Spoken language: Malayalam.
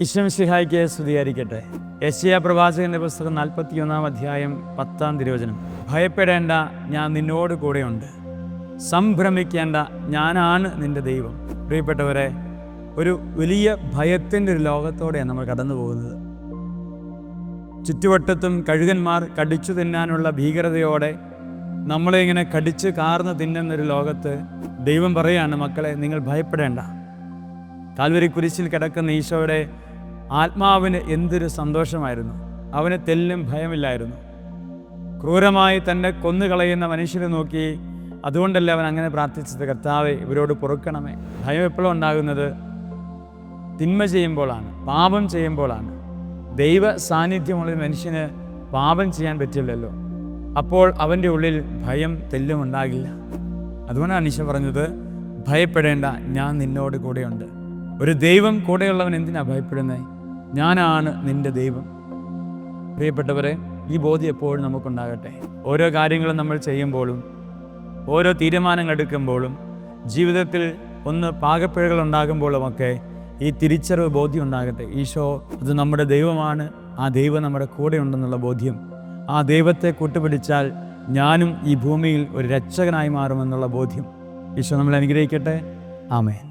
ഈശോമിശിഹായ്ക്ക് സ്തുതിയായിരിക്കട്ടെ. യെശയ്യാ പ്രവാചകന്റെ പുസ്തകം 41 അധ്യായം 10 തിരുവചനം. ഭയപ്പെടേണ്ട, ഞാൻ നിന്നോട് കൂടെയുണ്ട്. സംഭ്രമിക്കേണ്ട, ഞാനാണ് നിന്റെ ദൈവം. പ്രിയപ്പെട്ടവരെ, ഒരു വലിയ ഭയത്തിൻ്റെ ഒരു ലോകത്തോടെയാണ് നമ്മൾ കടന്നു പോകുന്നത്. ചുറ്റുവട്ടത്തും കഴുകന്മാർ കടിച്ചു തിന്നാനുള്ള ഭീകരതയോടെ നമ്മളെ ഇങ്ങനെ കടിച്ച് കാർന്ന് തിന്നുന്നൊരു ലോകത്ത് ദൈവം പറയാണ്, മക്കളെ, നിങ്ങൾ ഭയപ്പെടേണ്ട. കാൽവരി കുരിശിൽ കിടക്കുന്ന ഈശോയുടെ ആത്മാവിന് എന്തൊരു സന്തോഷമായിരുന്നു. അവന് തെല്ലും ഭയമില്ലായിരുന്നു. ക്രൂരമായി തന്നെ കൊന്നുകളയുന്ന മനുഷ്യരെ നോക്കി അതുകൊണ്ടല്ല അവൻ അങ്ങനെ പ്രാർത്ഥിച്ചത്, കർത്താവേ, ഇവരോട് പൊറുക്കണമേ. ഭയം എപ്പോഴും ഉണ്ടാകുന്നത് തിന്മ ചെയ്യുമ്പോഴാണ്, പാപം ചെയ്യുമ്പോഴാണ്. ദൈവ സാന്നിധ്യമുള്ള മനുഷ്യന് പാപം ചെയ്യാൻ പറ്റില്ലല്ലോ. അപ്പോൾ അവൻ്റെ ഉള്ളിൽ ഭയം തെല്ലും ഉണ്ടാകില്ല. അതുകൊണ്ടാണ് ഈശോ പറഞ്ഞത്, ഭയപ്പെടേണ്ട, ഞാൻ നിന്നോട് കൂടെയുണ്ട്. ഒരു ദൈവം കൂടെയുള്ളവൻ എന്തിനാ ഭയപ്പെടുന്നത്? ഞാനാണ് നിൻ്റെ ദൈവം. പ്രിയപ്പെട്ടവരെ, ഈ ബോധ്യം എപ്പോഴും നമുക്കുണ്ടാകട്ടെ. ഓരോ കാര്യങ്ങളും നമ്മൾ ചെയ്യുമ്പോഴും, ഓരോ തീരുമാനങ്ങൾ എടുക്കുമ്പോഴും, ജീവിതത്തിൽ പാകപ്പിഴകൾ ഉണ്ടാകുമ്പോഴുമൊക്കെ ഈ തിരിച്ചറിവ് ബോധ്യം ഉണ്ടാകട്ടെ. ഈശോ അത് നമ്മുടെ ദൈവമാണ്, ആ ദൈവം നമ്മുടെ കൂടെ ഉണ്ടെന്നുള്ള ബോധ്യം. ആ ദൈവത്തെ കൂട്ടുപിടിച്ചാൽ ഞാനും ഈ ഭൂമിയിൽ ഒരു രക്ഷകനായി മാറുമെന്നുള്ള ബോധ്യം. ഈശോ നമ്മളെ അനുഗ്രഹിക്കട്ടെ. ആമേൻ.